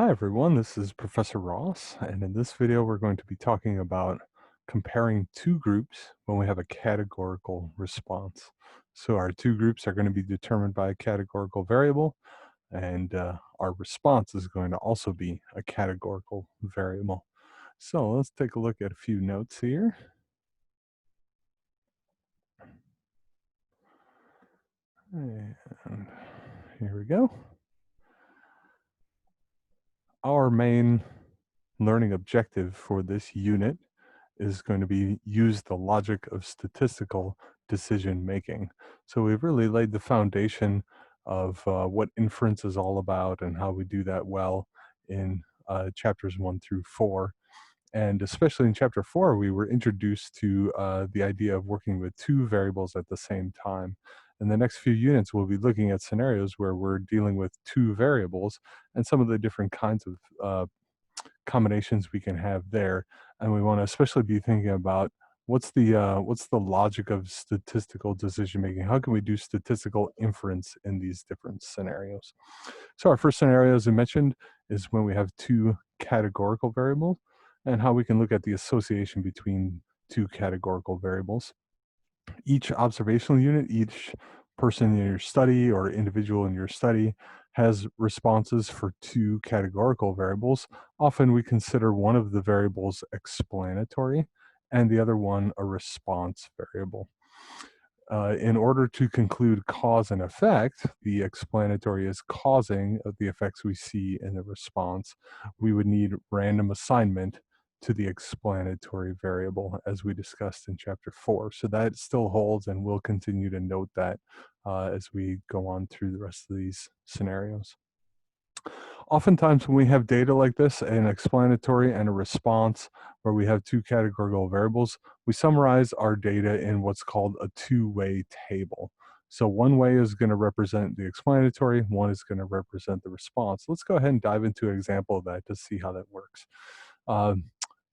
Hi everyone, this is Professor Ross, and in this video we're going to be talking about comparing two groups when we have a categorical response. So our two groups are going to be determined by a categorical variable, and our response is going to also be a categorical variable. So let's take a look at a few notes here. And here we go. Our main learning objective for this unit is going to be use the logic of statistical decision making. So we've really laid the foundation of what inference is all about and how we do that well in chapters 1 through 4. And especially in chapter 4, we were introduced to the idea of working with two variables at the same time. In the next few units, we'll be looking at scenarios where we're dealing with two variables and some of the different kinds of combinations we can have there. And we want to especially be thinking about what's the logic of statistical decision making. How can we do statistical inference in these different scenarios? So our first scenario, as I mentioned, is when we have two categorical variables and how we can look at the association between two categorical variables. Each observational unit, each person in your study or individual in your study has responses for two categorical variables. Often we consider one of the variables explanatory and the other one a response variable. In order to conclude cause and effect, the explanatory is causing of the effects we see in the response. We would need random assignment to the explanatory variable, as we discussed in chapter 4. So that still holds, and we'll continue to note that as we go on through the rest of these scenarios. Oftentimes when we have data like this, an explanatory and a response, where we have two categorical variables, we summarize our data in what's called a two-way table. So one way is going to represent the explanatory, one is going to represent the response. Let's go ahead and dive into an example of that to see how that works.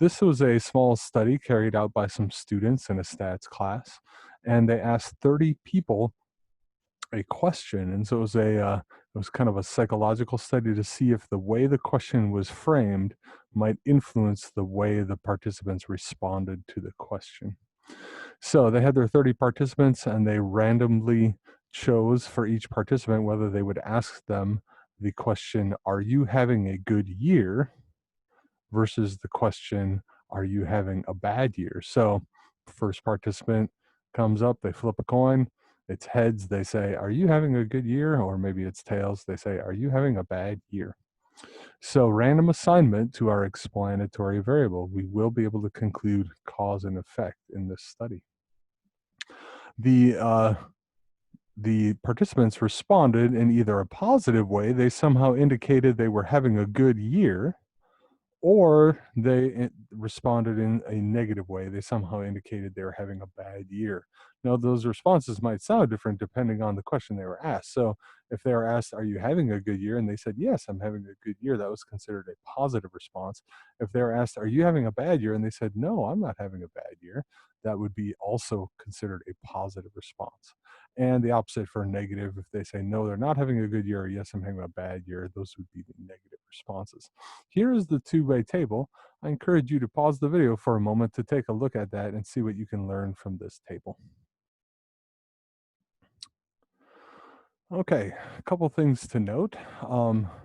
This was a small study carried out by some students in a stats class, and they asked 30 people a question. And so it was kind of a psychological study to see if the way the question was framed might influence the way the participants responded to the question. So they had their 30 participants, and they randomly chose for each participant whether they would ask them the question, "Are you having a good year?" versus the question, "Are you having a bad year?" So first participant comes up, they flip a coin. It's heads, they say, "Are you having a good year?" Or maybe it's tails, they say, "Are you having a bad year?" So random assignment to our explanatory variable, we will be able to conclude cause and effect in this study. The participants responded in either a positive way, they somehow indicated they were having a good year, or they responded in a negative way. They somehow indicated they were having a bad year. Now, those responses might sound different depending on the question they were asked. So, if they were asked, "Are you having a good year?" and they said, "Yes, I'm having a good year," that was considered a positive response. If they were asked, "Are you having a bad year?" and they said, "No, I'm not having a bad year," that would be also considered a positive response. And the opposite for negative, if they say, "No, they're not having a good year," or, "Yes, I'm having a bad year," those would be the negative responses. Here is the two-way table. I encourage you to pause the video for a moment to take a look at that and see what you can learn from this table. Okay, a couple things to note.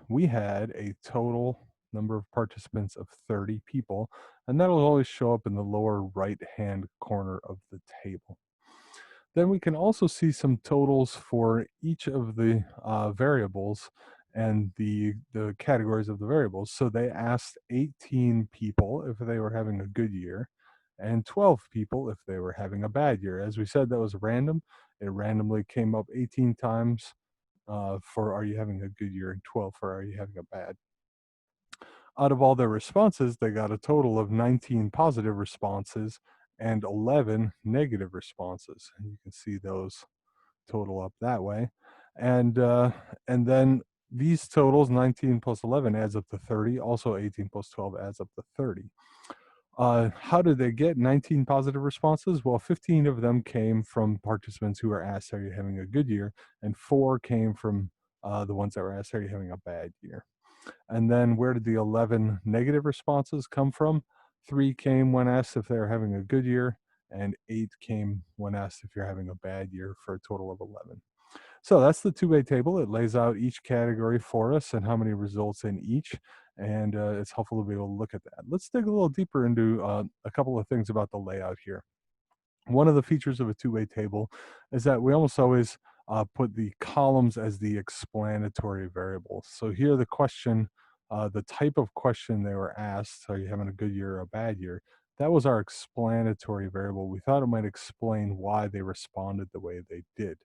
We had a total number of participants of 30 people, and that'll always show up in the lower right-hand corner of the table. Then we can also see some totals for each of the variables and the categories of the variables. So they asked 18 people if they were having a good year and 12 people if they were having a bad year. As we said, that was random. It randomly came up 18 times for "Are you having a good year?" and 12 for "Are you having a bad?" Out of all their responses, they got a total of 19 positive responses and 11 negative responses. And you can see those total up that way. And then these totals, 19 plus 11 adds up to 30. Also 18 plus 12 adds up to 30. How did they get 19 positive responses? Well, 15 of them came from participants who were asked, "Are you having a good year?" And 4 came from the ones that were asked, "Are you having a bad year?" And then where did the 11 negative responses come from? 3 came when asked if they were having a good year, and 8 came when asked if you're having a bad year, for a total of 11. So that's the two-way table. It lays out each category for us and how many results in each, and it's helpful to be able to look at that. Let's dig a little deeper into a couple of things about the layout here. One of the features of a two-way table is that we almost always put the columns as the explanatory variables. So here the question, the type of question they were asked, are you having a good year or a bad year? That was our explanatory variable. We thought it might explain why they responded the way they did.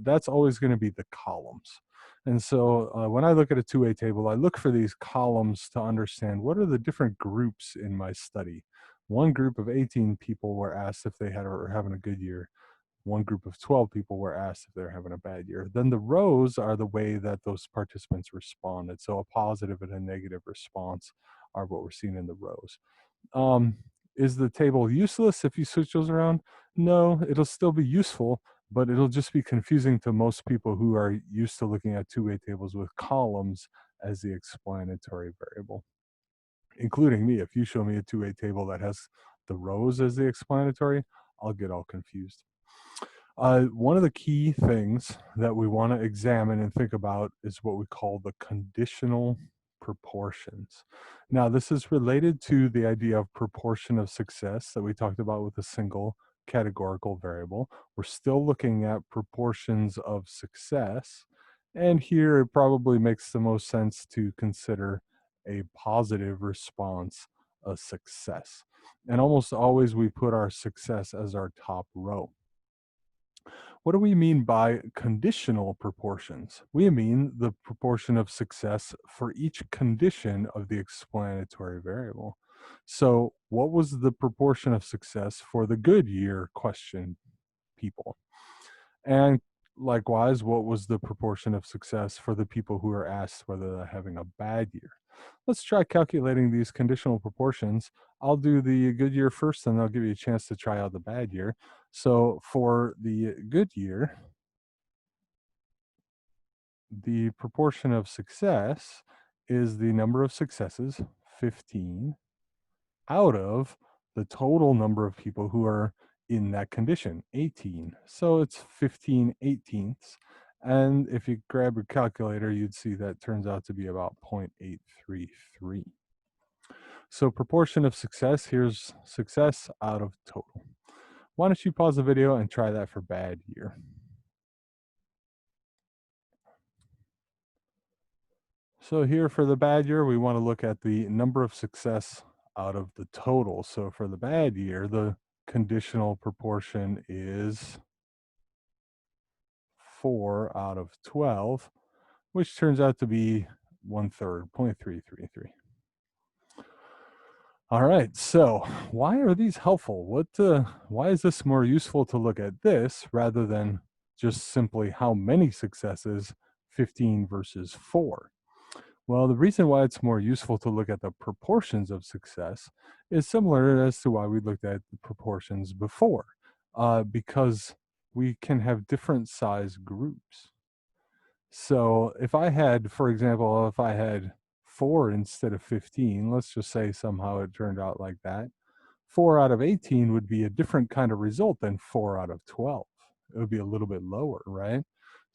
That's always going to be the columns. And so when I look at a two-way table, I look for these columns to understand what are the different groups in my study. One group of 18 people were asked if they were having a good year. One group of 12 people were asked if they're having a bad year. Then the rows are the way that those participants responded. So a positive and a negative response are what we're seeing in the rows. Um, is the table useless if you switch those around? No, it'll still be useful, but it'll just be confusing to most people who are used to looking at two-way tables with columns as the explanatory variable, including me. If you show me a two-way table that has the rows as the explanatory, I'll get all confused. One of the key things that we want to examine and think about is what we call the conditional proportions. Now, this is related to the idea of proportion of success that we talked about with a single categorical variable. We're still looking at proportions of success. And here it probably makes the most sense to consider a positive response a success. And almost always we put our success as our top row. What do we mean by conditional proportions? We mean the proportion of success for each condition of the explanatory variable. So, what was the proportion of success for the good year question people? And likewise, what was the proportion of success for the people who are asked whether they're having a bad year? Let's try calculating these conditional proportions. I'll do the good year first, and I'll give you a chance to try out the bad year. So for the good year, the proportion of success is the number of successes, 15, out of the total number of people who are in that condition, 18. So it's 15/18. And if you grab your calculator, you'd see that turns out to be about 0.833. So proportion of success, here's success out of total. Why don't you pause the video and try that for bad year? So here for the bad year, we want to look at the number of success out of the total. So for the bad year, the conditional proportion is 4 out of 12, which turns out to be 1/3, 0.333. All right, so why are these helpful? Why is this more useful to look at this rather than just simply how many successes, 15 versus 4? Well, the reason why it's more useful to look at the proportions of success is similar as to why we looked at the proportions before, because we can have different size groups. So if I had, for example, if I had 4 instead of 15, let's just say somehow it turned out like that, 4 out of 18 would be a different kind of result than 4 out of 12. It would be a little bit lower, right?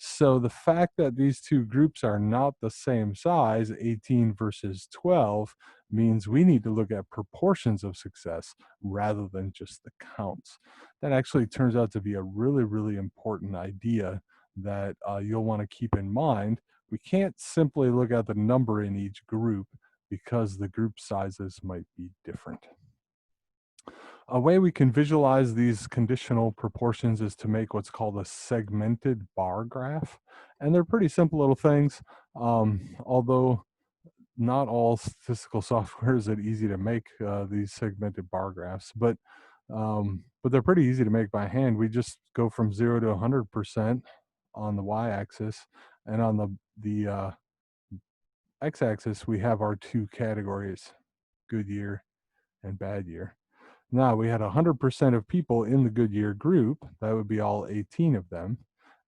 So the fact that these two groups are not the same size, 18 versus 12, means we need to look at proportions of success rather than just the counts. That actually turns out to be a really, really important idea that you'll want to keep in mind. We can't simply look at the number in each group because the group sizes might be different. A way we can visualize these conditional proportions is to make what's called a segmented bar graph. And they're pretty simple little things, although not all statistical software is that easy to make these segmented bar graphs, but they're pretty easy to make by hand. We just go from 0 to 100% on the y-axis, and on the x-axis we have our two categories, good year and bad year. Now we had 100% of people in the good year group, that would be all 18 of them,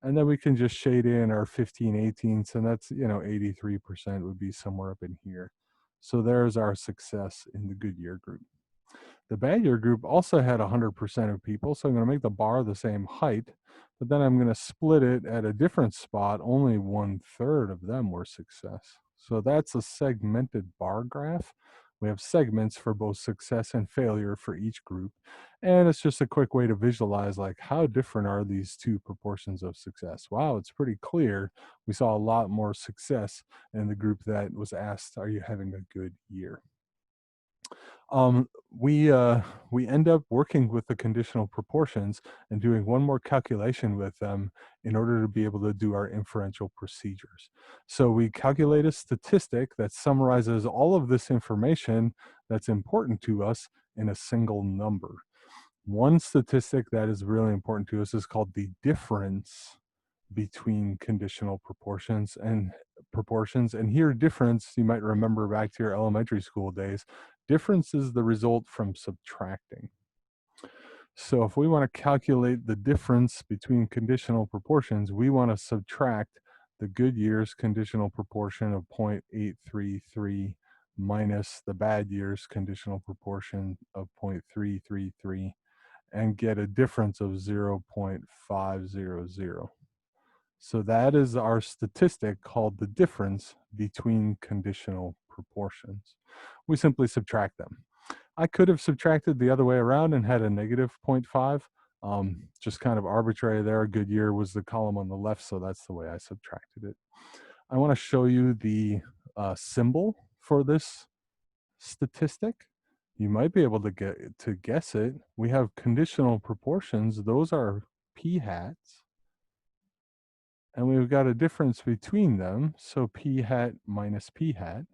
And then we can just shade in our 15/18ths, and that's, 83% would be somewhere up in here. So there's our success in the good year group. The bad year group also had 100% of people, so I'm going to make the bar the same height, but then I'm going to split it at a different spot. Only 1/3 of them were success. So that's a segmented bar graph. We have segments for both success and failure for each group. And it's just a quick way to visualize like how different are these two proportions of success. Wow, it's pretty clear. We saw a lot more success in the group that was asked, are you having a good year? Um, we end up working with the conditional proportions and doing one more calculation with them in order to be able to do our inferential procedures. So we calculate a statistic that summarizes all of this information that's important to us in a single number. One statistic that is really important to us is called the difference between conditional proportions. And here difference, you might remember back to your elementary school days, difference is the result from subtracting. So if we want to calculate the difference between conditional proportions, we want to subtract the good year's conditional proportion of 0.833 minus the bad year's conditional proportion of 0.333 and get a difference of 0.500. So that is our statistic called the difference between conditional proportions. We simply subtract them. I could have subtracted the other way around and had a negative -0.5. 0.5. Just kind of arbitrary there. A good year was the column on the left, so that's the way I subtracted it. I want to show you the symbol for this statistic. You might be able to guess it. We have conditional proportions. Those are p hats. And we've got a difference between them, so p hat minus p hat.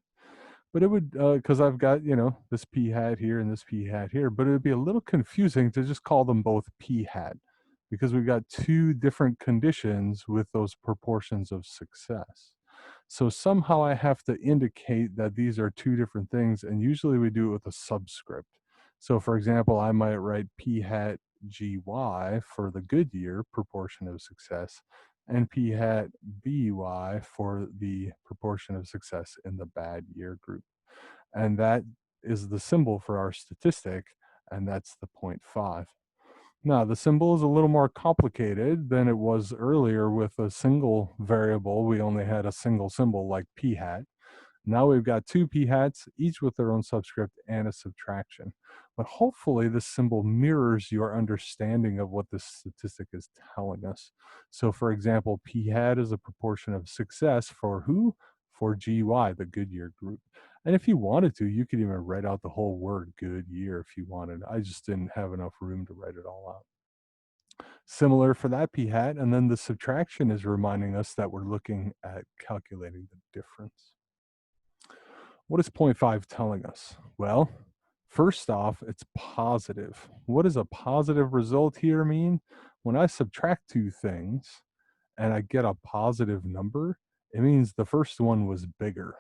But it would, because I've got, this p hat here and this p hat here, but it would be a little confusing to just call them both p hat because we've got two different conditions with those proportions of success. So somehow I have to indicate that these are two different things, and usually we do it with a subscript. So for example, I might write p hat gy for the good year proportion of success, and p hat by for the proportion of success in the bad year group. And that is the symbol for our statistic, and that's the 0.5. Now, the symbol is a little more complicated than it was earlier with a single variable. We only had a single symbol like p hat. Now we've got two p hats, each with their own subscript and a subtraction. But hopefully this symbol mirrors your understanding of what this statistic is telling us. So for example, p hat is a proportion of success for who? For gy, the good year group. And if you wanted to, you could even write out the whole word good year if you wanted. I just didn't have enough room to write it all out. Similar for that p hat, and then the subtraction is reminding us that we're looking at calculating the difference. What is 0.5 telling us? Well, first off, it's positive. What does a positive result here mean? When I subtract two things and I get a positive number, it means the first one was bigger.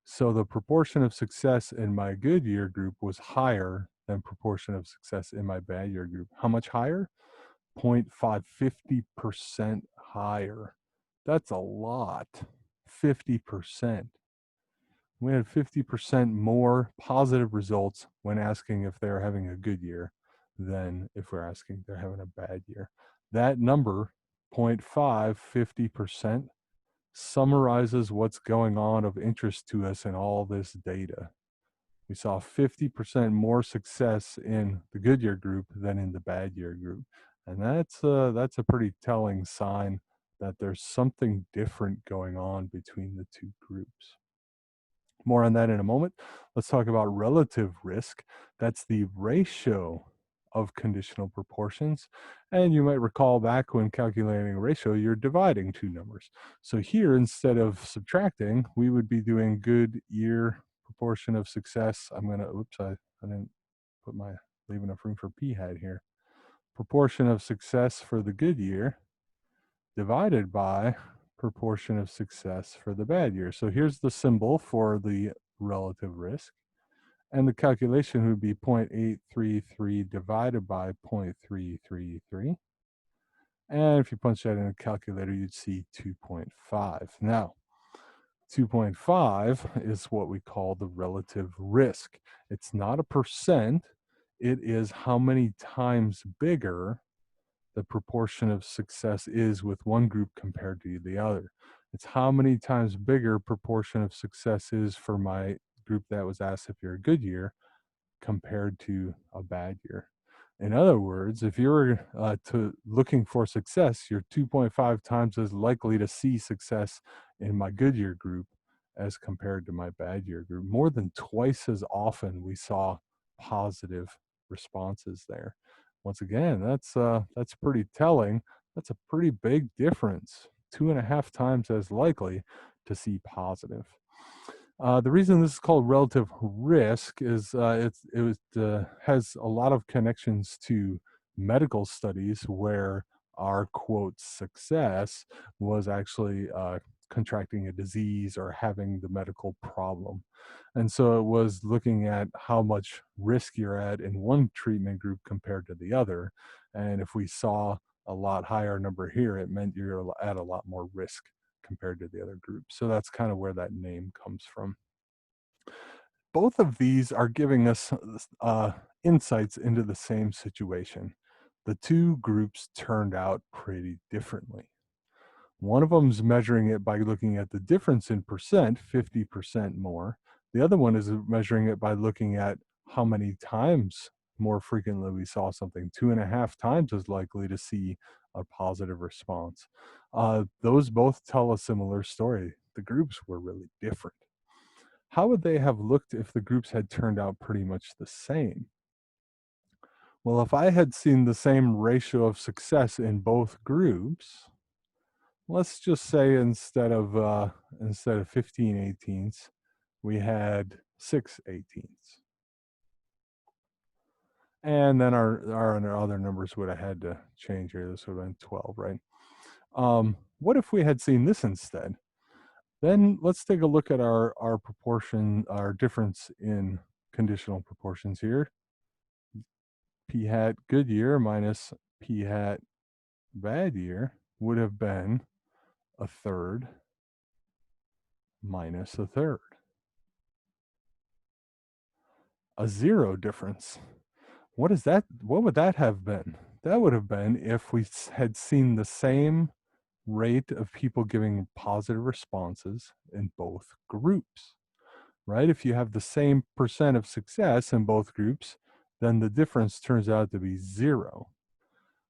So the proportion of success in my good year group was higher than proportion of success in my bad year group. How much higher? 0.5, 50% higher. That's a lot. 50%. We had 50% more positive results when asking if they're having a good year than if we're asking if they're having a bad year. That number, 0.5, 50%, summarizes what's going on of interest to us in all this data. We saw 50% more success in the good year group than in the bad year group. And that's a pretty telling sign that there's something different going on between the two groups. More on that in a moment. Let's talk about relative risk. That's the ratio of conditional proportions. And you might recall back when calculating a ratio, you're dividing two numbers. So here, instead of subtracting, we would be doing good year proportion of success. I'm going to, oops, I didn't leave enough room for p hat here. Proportion of success for the good year divided by proportion of success for the bad year. So here's the symbol for the relative risk. And the calculation would be 0.833 divided by 0.333. And if you punch that in a calculator, you'd see 2.5. Now, 2.5 is what we call the relative risk. It's not a percent, it is how many times bigger the proportion of success is with one group compared to the other. It's how many times bigger proportion of success is for my group that was asked if you're a good year compared to a bad year. In other words, if you're looking for success, you're 2.5 times as likely to see success in my good year group as compared to my bad year group. More than twice as often we saw positive responses there. Once again, that's pretty telling. That's a pretty big difference. 2.5 times as likely to see positive. The reason this is called relative risk is has a lot of connections to medical studies where our quote success was actually contracting a disease or having the medical problem. And so it was looking at how much risk you're at in one treatment group compared to the other. And if we saw a lot higher number here, it meant you're at a lot more risk compared to the other group. So that's kind of where that name comes from. Both of these are giving us insights into the same situation. The two groups turned out pretty differently. One of them is measuring it by looking at the difference in percent, 50% more. The other one is measuring it by looking at how many times more frequently we saw something, 2.5 times as likely to see a positive response. Those both tell a similar story. The groups were really different. How would they have looked if the groups had turned out pretty much the same? Well, if I had seen the same ratio of success in both groups, let's just say instead of 15 18ths, we had 6 18ths. And then our other numbers would have had to change here. This would have been 12, right? What if we had seen this instead? Then let's take a look at our proportion, our difference in conditional proportions here. P hat good year minus P hat bad year would have been a third minus a third. A zero difference. What is that? What would that have been? That would have been if we had seen the same rate of people giving positive responses in both groups, right? If you have the same percent of success in both groups, then the difference turns out to be zero.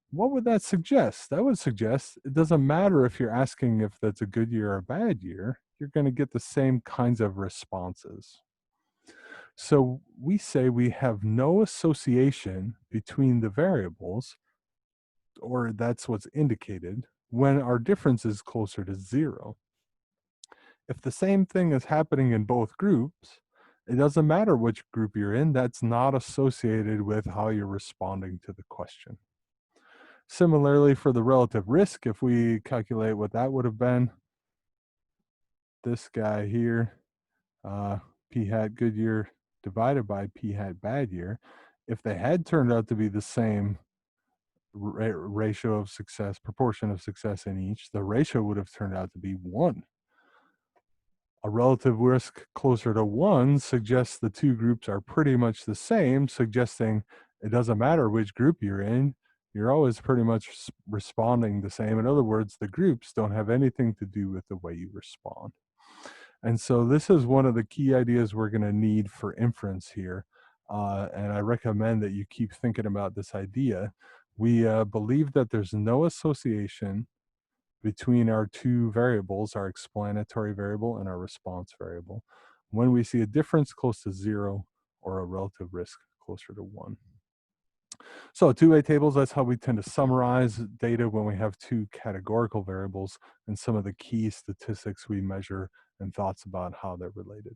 What would that suggest? That would suggest it doesn't matter if you're asking if that's a good year or a bad year, you're going to get the same kinds of responses. So we say we have no association between the variables, or that's what's indicated, when our difference is closer to zero. If the same thing is happening in both groups, it doesn't matter which group you're in, that's not associated with how you're responding to the question. Similarly, for the relative risk, if we calculate what that would have been, this guy here, P hat good year divided by P hat bad year, if they had turned out to be the same ratio of success, proportion of success in each, the ratio would have turned out to be 1. A relative risk closer to 1 suggests the two groups are pretty much the same, suggesting it doesn't matter which group you're in, you're always pretty much responding the same. In other words, the groups don't have anything to do with the way you respond. And so this is one of the key ideas we're going to need for inference here. And I recommend that you keep thinking about this idea. We believe that there's no association between our two variables, our explanatory variable and our response variable, when we see a difference close to 0 or a relative risk closer to 1. So two-way tables, that's how we tend to summarize data when we have two categorical variables and some of the key statistics we measure and thoughts about how they're related.